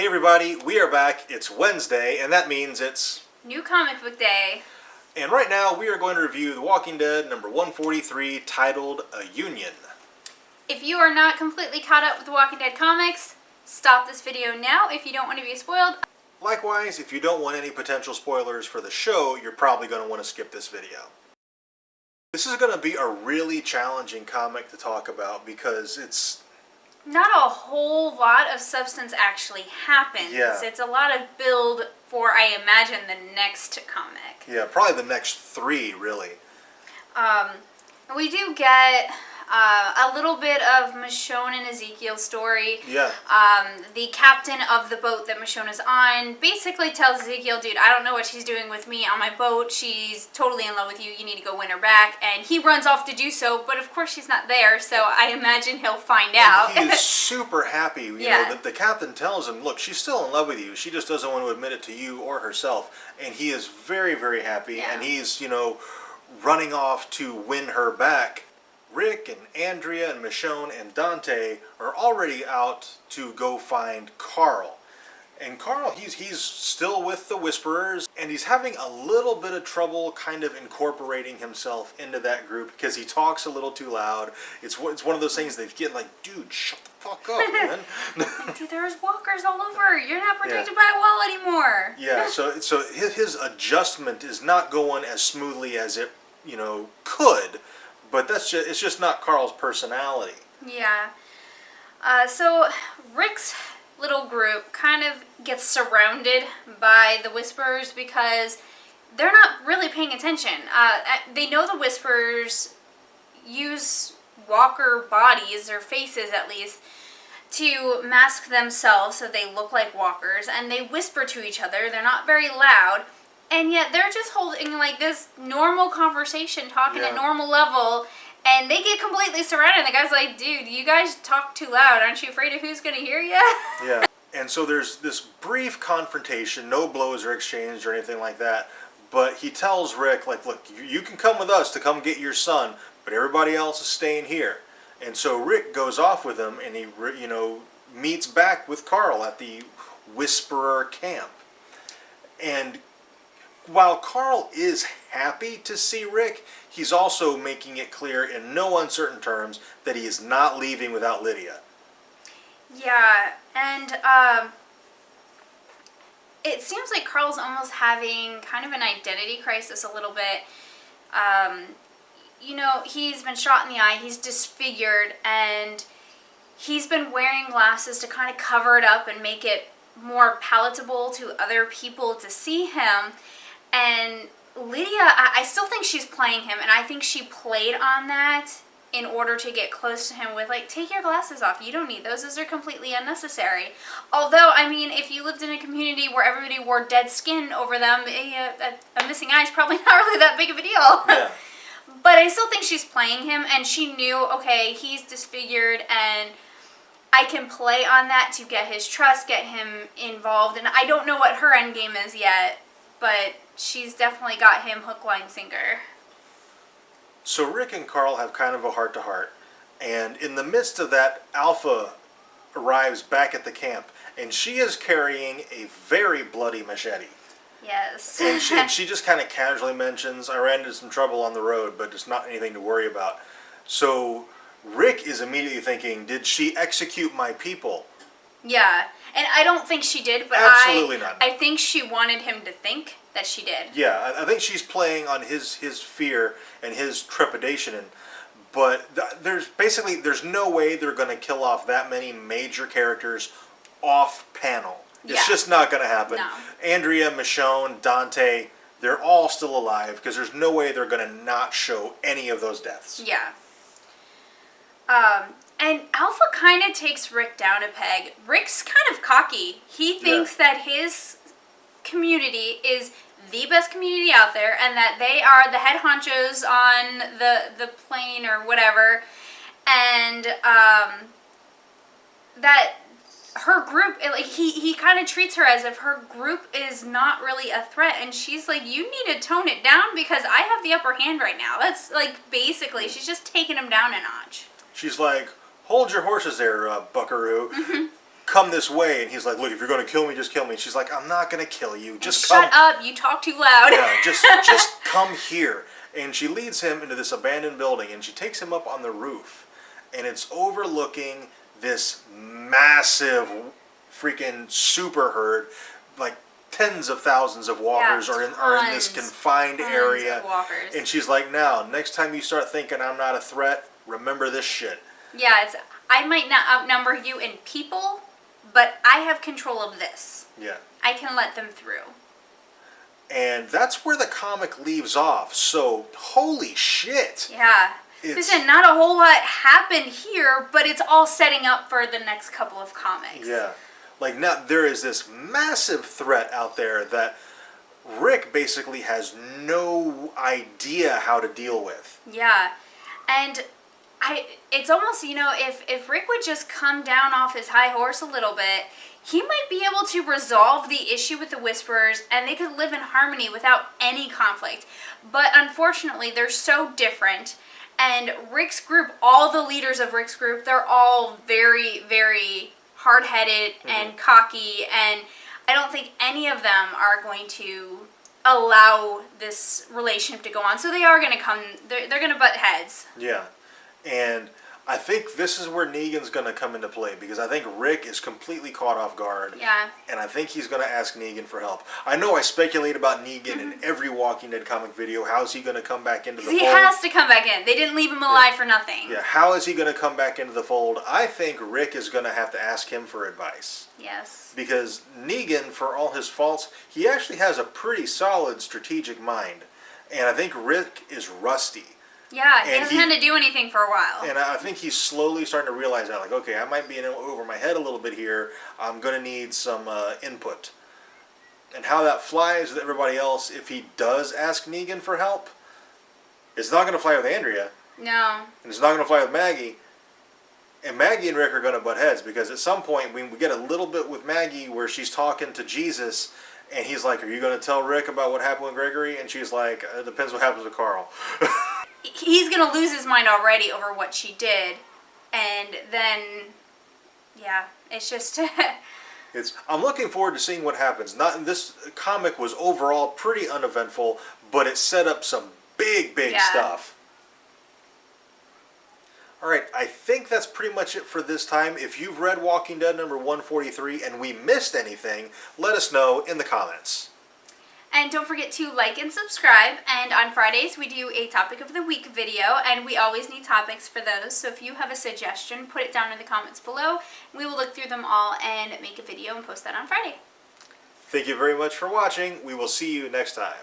everybody, we are back. It's Wednesday, and that means it's New Comic Book Day. And right now we are going to review The Walking Dead number 143, titled A Union. If you are not completely caught up with The Walking Dead comics, stop this video now if you don't want to be spoiled. Likewise, if you don't want any potential spoilers for the show, you're probably going to want to skip this video. This is going to be a really challenging comic to talk about because it's not a whole lot of substance actually happens. Yeah. It's a lot of build for, I imagine, the next comic. Yeah, probably the next three, really. We do get a little bit of Michonne and Ezekiel's story. Yeah. The captain of the boat that Michonne is on basically tells Ezekiel, dude, I don't know what she's doing with me on my boat. She's totally in love with you. You need to go win her back. And he runs off to do so, but of course she's not there, so I imagine he'll find out. And he is super happy. You Yeah. know, the captain tells him, look, she's still in love with you. She just doesn't want to admit it to you or herself. And he is very, very happy. Yeah. And he's, running off to win her back. Rick and Andrea and Michonne and Dante are already out to go find Carl. And Carl, he's still with the Whisperers, and he's having a little bit of trouble kind of incorporating himself into that group because he talks a little too loud. It's one of those things they get like, dude, shut the fuck up, man. Dude, there's walkers all over. You're not protected by a wall anymore. Yeah, so his adjustment is not going as smoothly as it, could. But it's just not Carl's personality. Yeah. So Rick's little group kind of gets surrounded by the Whisperers because they're not really paying attention. They know the Whisperers use walker bodies, or faces at least, to mask themselves so they look like walkers, and they whisper to each other. They're not very loud. And yet they're just holding like this normal conversation, talking at normal level, and they get completely surrounded. And the guy's like, dude, you guys talk too loud. Aren't you afraid of who's going to hear you? Yeah. And so there's this brief confrontation. No blows are exchanged or anything like that. But he tells Rick, like, look, you can come with us to come get your son, but everybody else is staying here. And so Rick goes off with him, and he, meets back with Carl at the Whisperer camp. And while Carl is happy to see Rick, he's also making it clear in no uncertain terms that he is not leaving without Lydia. Yeah, and it seems like Carl's almost having kind of an identity crisis a little bit. He's been shot in the eye, he's disfigured, and he's been wearing glasses to kind of cover it up and make it more palatable to other people to see him. And Lydia, I still think she's playing him, and I think she played on that in order to get close to him with, like, take your glasses off. You don't need those. Those are completely unnecessary. Although, I mean, if you lived in a community where everybody wore dead skin over them, a missing eye is probably not really that big of a deal. Yeah. But I still think she's playing him, and she knew, okay, he's disfigured, and I can play on that to get his trust, get him involved. And I don't know what her end game is yet, but she's definitely got him hook, line, sinker. So Rick and Carl have kind of a heart-to-heart. And in the midst of that, Alpha arrives back at the camp. And she is carrying a very bloody machete. Yes. And she just kind of casually mentions, I ran into some trouble on the road, but it's not anything to worry about. So Rick is immediately thinking, did she execute my people? Yeah. And I don't think she did, but Absolutely not. I think she wanted him to think that she did. Yeah, I think she's playing on his fear and his trepidation. But there's no way they're going to kill off that many major characters off panel. It's just not going to happen. No. Andrea, Michonne, Dante, they're all still alive because there's no way they're going to not show any of those deaths. Yeah. And Alpha kind of takes Rick down a peg. Rick's kind of cocky. He thinks that his community is the best community out there, and that they are the head honchos on the plane or whatever, and that her group, like, he kind of treats her as if her group is not really a threat, and she's like, you need to tone it down because I have the upper hand right now. That's, like, basically, she's just taking him down a notch. She's like, hold your horses there, buckaroo. come this way. And he's like, look, if you're going to kill me, just kill me. And she's like, I'm not going to kill you. Just Shut up, you talk too loud. Yeah, just come here. And she leads him into this abandoned building, and she takes him up on the roof. And it's overlooking this massive freaking super herd. Like tens of thousands of walkers are in this confined area. Of walkers. And she's like, now, next time you start thinking I'm not a threat, remember this shit. Yeah, I might not outnumber you in people, but I have control of this. Yeah. I can let them through. And that's where the comic leaves off. So, holy shit. Yeah. Listen, not a whole lot happened here, but it's all setting up for the next couple of comics. Yeah. Like, now there is this massive threat out there that Rick basically has no idea how to deal with. Yeah. And it's almost, if Rick would just come down off his high horse a little bit, he might be able to resolve the issue with the Whisperers, and they could live in harmony without any conflict. But unfortunately, they're so different. And Rick's group, all the leaders of Rick's group, they're all very, very hard-headed and cocky, and I don't think any of them are going to allow this relationship to go on. So they are going to they're going to butt heads. Yeah. And I think this is where Negan's going to come into play, because I think Rick is completely caught off guard. Yeah. And I think he's going to ask Negan for help. I know I speculate about Negan in every Walking Dead comic video. How is he going to come back into the fold? He has to come back in. They didn't leave him alive for nothing. Yeah, how is he going to come back into the fold? I think Rick is going to have to ask him for advice. Yes. Because Negan, for all his faults, he actually has a pretty solid strategic mind. And I think Rick is rusty. Yeah, he hasn't had to do anything for a while. And I think he's slowly starting to realize that, like, okay, I might be in over my head a little bit here. I'm going to need some input. And how that flies with everybody else, if he does ask Negan for help, it's not going to fly with Andrea. No. And it's not going to fly with Maggie. And Maggie and Rick are going to butt heads, because at some point we get a little bit with Maggie where she's talking to Jesus, and he's like, are you going to tell Rick about what happened with Gregory? And she's like, it depends what happens with Carl. He's going to lose his mind already over what she did. And then, yeah, it's just... I'm looking forward to seeing what happens. This comic was overall pretty uneventful, but it set up some big stuff. Alright, I think that's pretty much it for this time. If you've read Walking Dead number 143 and we missed anything, let us know in the comments. And don't forget to like and subscribe. And on Fridays, we do a Topic of the Week video, and we always need topics for those. So if you have a suggestion, put it down in the comments below. We will look through them all and make a video and post that on Friday. Thank you very much for watching. We will see you next time.